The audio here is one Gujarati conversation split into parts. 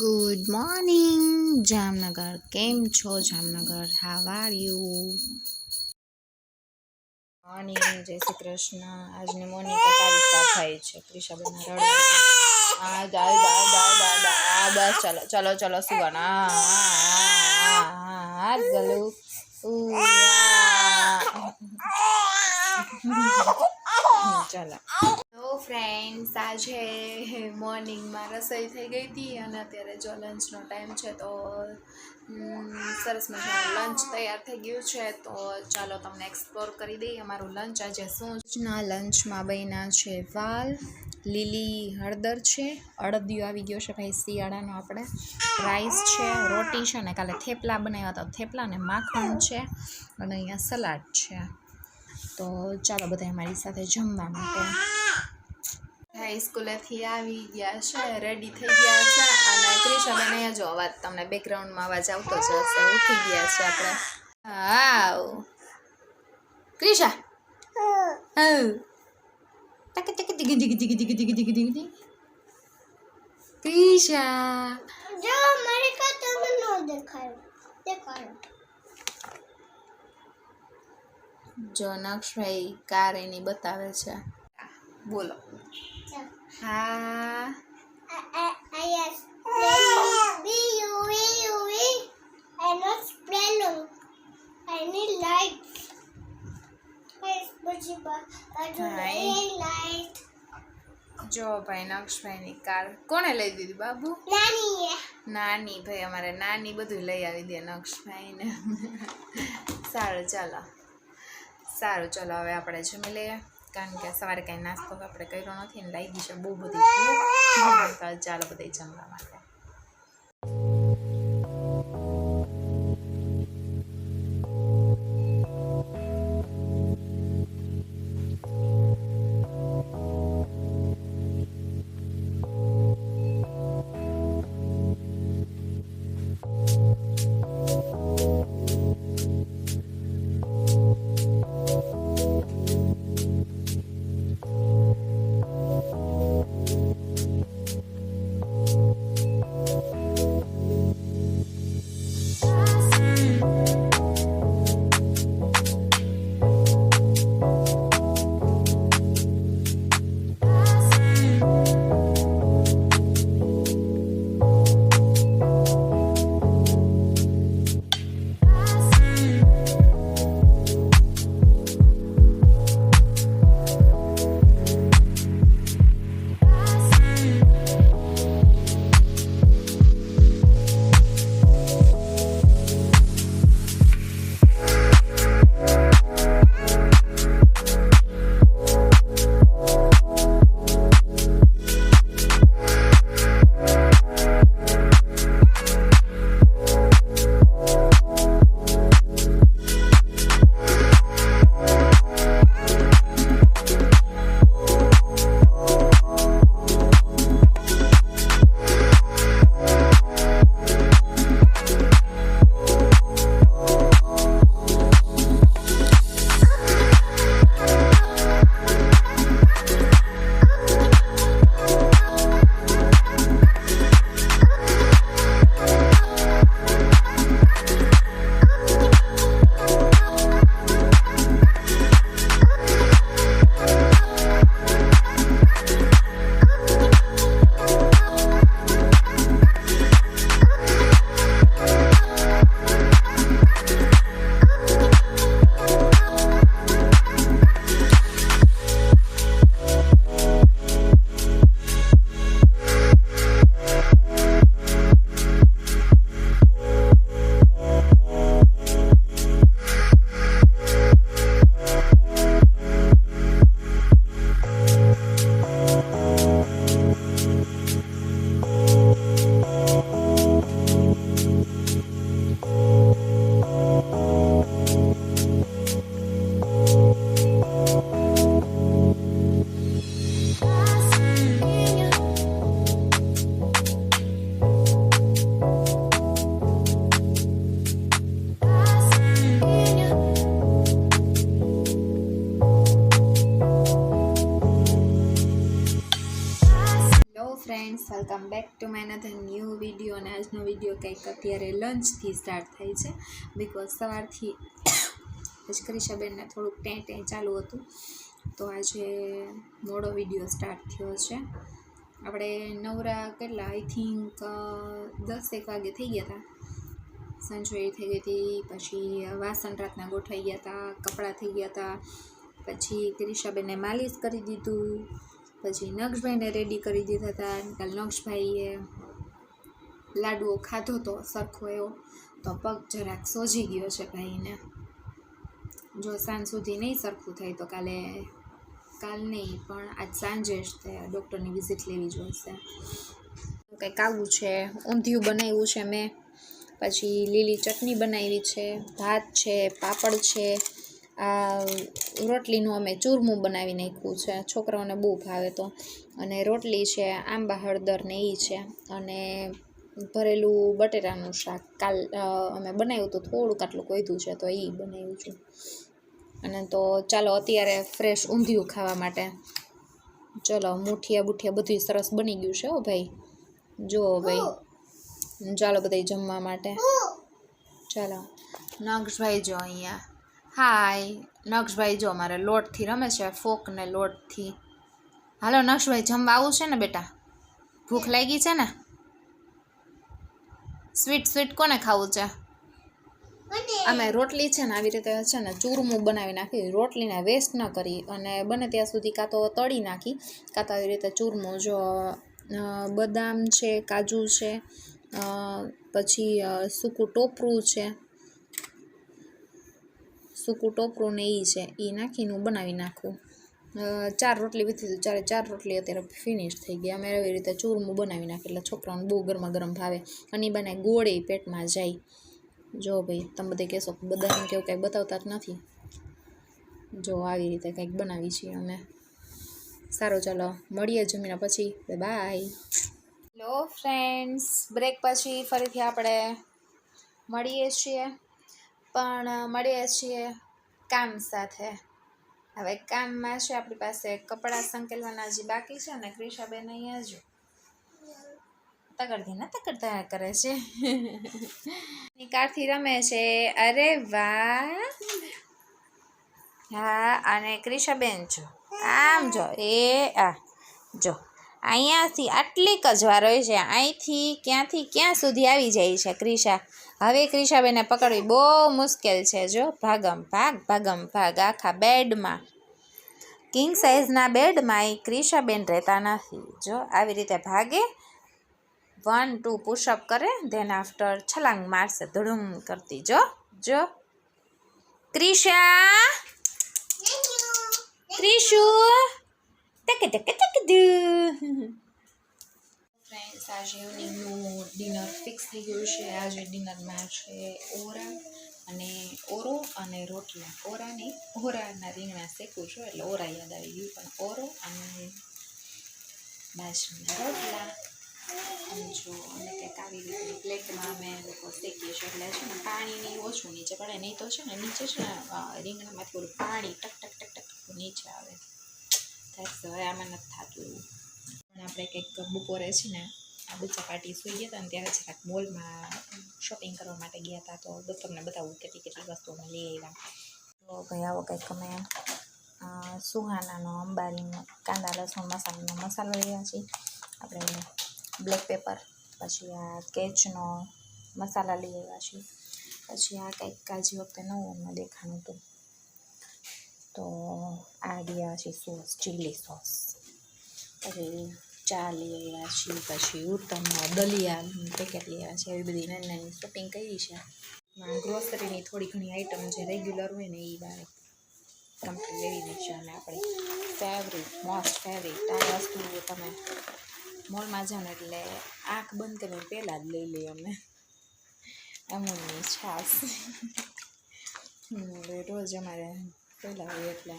Good morning Jamnagar. કેમ છો Jamnagar? How are you? Morning, જય શ્રી કૃષ્ણ. આજની મોર્નિંગ તો તારી સ્ટાર્ટ થાય છે. ક્રિશાબેન રડવા છે. આ બસ ચલો ચલો ચલો સુવાના. હા ગલુ ચાલો. હેલો ફ્રેન્ડ્સ, આજે મોર્નિંગમાં રસોઈ થઈ ગઈ હતી અને અત્યારે જો લંચનો ટાઈમ છે તો સરસ મજાનું લંચ તૈયાર થઈ ગયું છે. તો ચાલો તમને એક્સપ્લોર કરી દઈએ અમારું લંચ આજે શું. લંચમાં બન્યા છે વાલ, લીલી હળદર છે, અડદિયો આવી ગયો છે ભાઈ શિયાળાનો, આપણે રાઈસ છે, રોટી છે ને કાલે થેપલા બનાવ્યા હતા, થેપલા ને માખણ છે અને અહીંયા સલાડ છે. તો ચાલો બધા અમારી સાથે જમવા માટે. હાઈ સ્કૂલેથી આવી ગયા છે, રેડી થઈ ગયા છે અને ક્રિશાબેન અહીંયા જો અવાજ તમને બેકગ્રાઉન્ડમાં અવાજ આવતો જ હશે. ઉઠી ગયા છે આપણે. હા ક્રિશા ક્રિશા જો મારે કા તમે નો દેખાડો. જો નક્ષભાઈ કાર એની બતાવે છે. બોલો. હા જો ભાઈ નક્ષભાઈની કાર કોણે લઈ દીધી બાબુ? નાની ભાઈ અમારે નાની બધું લઈ આવી દે નક્ષભાઈને. સારું ચાલો હવે આપણે જમી લઈએ, કારણ કે સવારે કાંઈ નાસ્તો આપણે કર્યો નથી ને લાગી છે બહુ બધી ભૂખ. ચાલો બધા જમવા માટે. વિડીયો અને આજનો વિડીયો કંઈક અત્યારે લંચથી સ્ટાર્ટ થાય છે. બિકોઝ સવારથી આજ ક્રિશાબેનને થોડુંક ટેં ચાલુ હતું, તો આજે મોડો વિડીયો સ્ટાર્ટ થયો છે. આપણે નવરા કેટલા આઈ થિંક 10-1 વાગે થઈ ગયા હતા. સંજોઈ થઈ ગઈ હતી, પછી વાસણ રાતના ગોઠવાઈ ગયા હતા, કપડાં થઈ ગયા હતા, પછી ક્રિશાબેનને માલિશ કરી દીધું, પછી નક્ષભાઈને રેડી કરી દીધા હતા. કાલ નક્ષભાઈએ લાડુઓ ખાધો તો સરખો એવો, તો પગ જરાક સોજી ગયો છે ભાઈને. જો સાંજ સુધી નહીં સરખું થાય તો કાલ નહીં પણ આજ સાંજે જ તે ડૉક્ટરની વિઝિટ લેવી જોઈશે. કંઈક આવું છે. ઊંધિયું બનાવ્યું છે મેં, પછી લીલી ચટણી બનાવી છે, ભાત છે, પાપડ છે, આ રોટલીનું અમે ચૂરમું બનાવી નાખ્યું છે, છોકરાઓને બહુ ભાવે તો, અને રોટલી છે, આંબા હળદર ને એ છે, અને ભરેલું બટેટાનું શાક કાલ અમે બનાવ્યું તો થોડુંક આટલું વધ્યું છે તો એ બનાવ્યું છું. અને તો ચાલો અત્યારે ફ્રેશ ઊંધિયું ખાવા માટે ચલો. મુઠિયા બુઠિયા બધું સરસ બની ગયું છે. હો ભાઈ, જુઓ ભાઈ, ચાલો બધા જમવા માટે. ચાલો નક્ષભાઈ જો અહીંયા, હાય નક્ષભાઈ જો અમારે લોટથી રમે છે, ફોક ને લોટથી. હાલો નક્ષભાઈ, જમવા આવું છે ને બેટા? ભૂખ લાગી છે ને? સ્વીટ કોને ખાવું છે? અમે રોટલી છે ને આવી રીતે છે ને ચૂરમું બનાવી નાખી, રોટલીને વેસ્ટ ન કરી, અને બને ત્યાં સુધી કાં તો તળી નાખી, કાં તો આવી રીતે ચૂરમું. જો બદામ છે, કાજુ છે, પછી સૂકું ટોપરું ને એ છે, એ નાખીને હું બનાવી નાખું. 4 રોટલી વીતી હતી, 4 રોટલી અત્યારે ફિનિશ થઈ ગઈ. અમે એવી રીતે ચૂરમું બનાવી નાખી એટલે છોકરાઓને બહુ ગરમા ગરમ ભાવે, અને એ બને ગોળે પેટમાં જાય. જો ભાઈ, તમે બધે કહેશો બદામ કેવું કંઈ બતાવતા જ નથી. જો આવી રીતે કંઈક બનાવી છીએ અમે. સારું ચાલો મળીએ જમીને પછી. બાય. હેલો ફ્રેન્ડ્સ, બ્રેક પછી ફરીથી આપણે મળીએ છીએ, પણ મળીએ છીએ કામ સાથે. હવે કામમાં છે આપણી પાસે કપડાં સંકેલવાના હજી બાકી છે, ને ક્રિશાબેન અહીંયા જો તકડતા કરે છે. નિકાળથી રમે છે. અરે વાહ. હા, અને ક્રિશાબેન જો આમ જો જો અહીંયાથી આટલી જ વાર હોય છે, અહીંથી ક્યાંથી ક્યાં સુધી આવી જાય છે ક્રિશા. હવે ક્રિશાબેનને પકડવી બહુ મુશ્કેલ છે. જો ભાગમ ભાગ આખા બેડમાં, કિંગ સાઇઝના બેડમાં એ ક્રિશાબેન રહેતા નથી. જો આવી રીતે ભાગે, 1-2 પુશઅપ કરે, ધેન આફ્ટર છલાંગ મારશે ધડુમ કરતી. જો ક્રિશુ ટક ફ્રેન્ડ્સ, આજે ઇવનિંગનું ડિનર ફિક્સ થઈ ગયું છે. આજે ડિનરમાં છે ઓરો અને રોટલા. ઓરાના રીંગણા શેકું છું એટલે ઓરા યાદ આવી ગયું, પણ ઓરો અને બાજરીના રોટલા. જો અને કંઈક આવી રીતે પ્લેટમાં અમે લોકો શેકીએ છીએ, એટલે છે ને પાણીની ઓછું નીચે પડે, નહીં તો છે ને નીચે છે ને રીંગણામાંથી ઓલું પાણી ટક નીચે આવે. હવે આમાં નથી થતું એવું. પણ આપણે કંઈક બપોરે છે ને આ બચ્ચા પાર્ટી સુઈ ગયા હતા ને ત્યારે જરાક મોલમાં શોપિંગ કરવા માટે ગયા હતા, તો તમને બતાવું કેટલી વસ્તુ અમે લઈ આવ્યા. તો ભાઈ આવો કંઈક અમે સુહાનાનો અંબારીનો કાંદા લસણ મસાલાનો મસાલો લેવા છીએ. આપણે બ્લેક પેપર, પછી આ કેચનો મસાલા લઈ આવ્યા છીએ. પછી આ કંઈક કાજી વખતે નવું અમને દેખાણું હતું, તો આ રહ્યા છે સોસ, ચીલી સોસ. પછી ચા લઈ આવ્યા છીએ, પછી ઉત્તમ દલિયા પેકેટ લઈ આવ્યા છે. એવી બધી નાની શોપિંગ કરી છે. ગ્રોસરીની થોડી ઘણી આઈટમ જે રેગ્યુલર હોય ને એ વાળે કમ્પ્લીટ લેવી છે. અને આપણી મોસ્ટ ફેવરિટ આ વસ્તુ તમે મોલમાં જાઓ ને એટલે આંખ બંધ કરીને પહેલાં જ લઈ લઈએ અમે, અમૂલની છાશ. રોજ અમારે પહેલાં હોય એટલે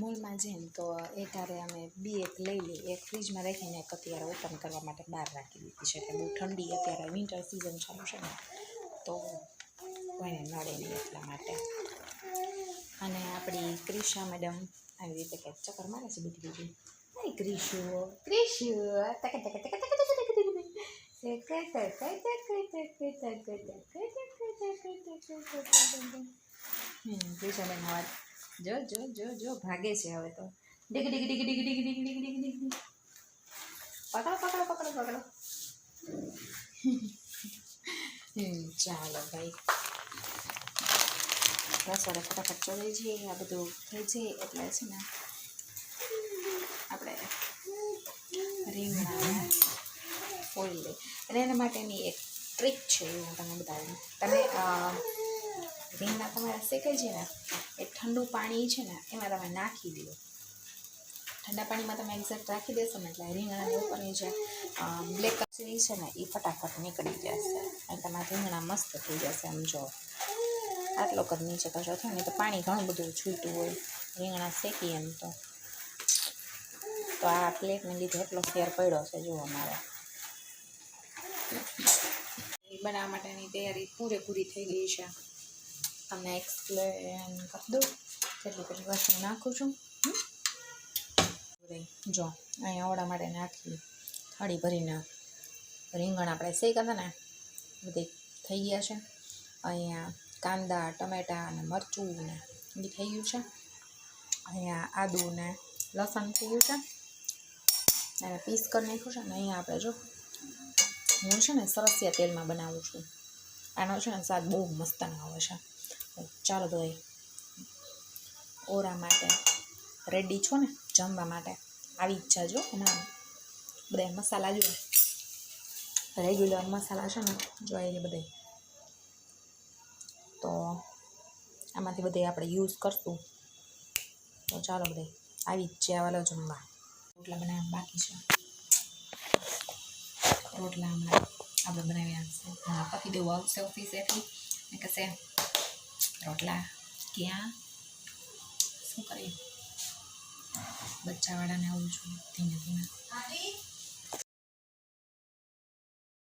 મોલમાં જઈએ ને તો એક હારે અમે એક લઈ લઈએ. એક ફ્રીજમાં રાખીને એક અત્યારે ઓપન કરવા માટે બહાર રાખી દીધી છે, એટલે બહુ ઠંડી અત્યારે વિન્ટર સિઝન ચાલુ છે ને તો કોઈને નડે નહીં એટલા માટે. અને આપણી ક્રિશા મેડમ આવી રીતે કંઈક ચક્કર મારે છે બીજી. ક્રિશુ કૃષ્ણબેન અવાજ જો જો જો જો ભાગે છે હવે તો dig dig dig dig dig dig dig dig dig પકડો પકડો પકડો પકડો ચાલો ભાઈ રસોડે ફટાફટ ચડી જઈએ આ બધું થઈ જાય એટલે છે ને આપણે રીંગણા ફોડી લઈએ અને એના માટેની એક ટ્રીક છે એ હું તમને બતાવું તમે રીંગણા તમારા શેકાઈ છે ને એ ઠંડુ પાણી છે ને એમાં તમે નાખી દો ઠંડા પાણીમાં તમે એક્ઝેક્ટ રાખી દેશો ને એટલે રીંગણાની ઉપરની જે બ્લેક કચરી છે ને એ ફટાફટ નીકળી જશે અને તમારા રીંગણા મસ્ત થઈ જશે આમ જો આટલો કદ નીચે કશો થાય ને તો પાણી ઘણું બધું છૂટું હોય રીંગણા શેકી એમ તો આ પ્લેટને લીધે એટલો ફેર પડ્યો છે જુઓ અમારે બનાવવા માટેની તૈયારી પૂરેપૂરી થઈ ગઈ છે તમને એક્સપ્લેન કરી દઉં કેટલી કેટલી વસ્તુ નાખું છું જો અહીંયા ઓળા માટે નાખી થાળી ભરીને રીંગણ આપણે શેકા હતા ને બધી થઈ ગયા છે અહીંયા કાંદા ટમેટા અને મરચું ને એ થઈ ગયું છે અહીંયા આદુ ને લસણ થઈ ગયું છે અને પીસ કરી નાખ્યું છે ને અહીંયા આપણે જો હું છે ને સરસિયા તેલમાં બનાવું છું આનો છે ને સ્વાદ બહુ મસ્ત આવે છે ચાલો તો ઓરા માટે રેડી છો ને જમવા માટે આવી જ જાજો હમણાં બધા મસાલા જો રેગ્યુલર મસાલા છે ને જોઈએ બધે તો આમાંથી બધે આપણે યુઝ કરશું તો ચાલો બધે આવી જ છે આવાલો જમવા રોટલા બનાવવા બાકી છે રોટલા હમણાં આપણે બનાવી આપશે હા પતિ દેવું આવશે ઓફિસેથી ને કહેશે રોટલા ક્યાં શું કરીએ બચ્ચાવાળાને આવું છું ધીમે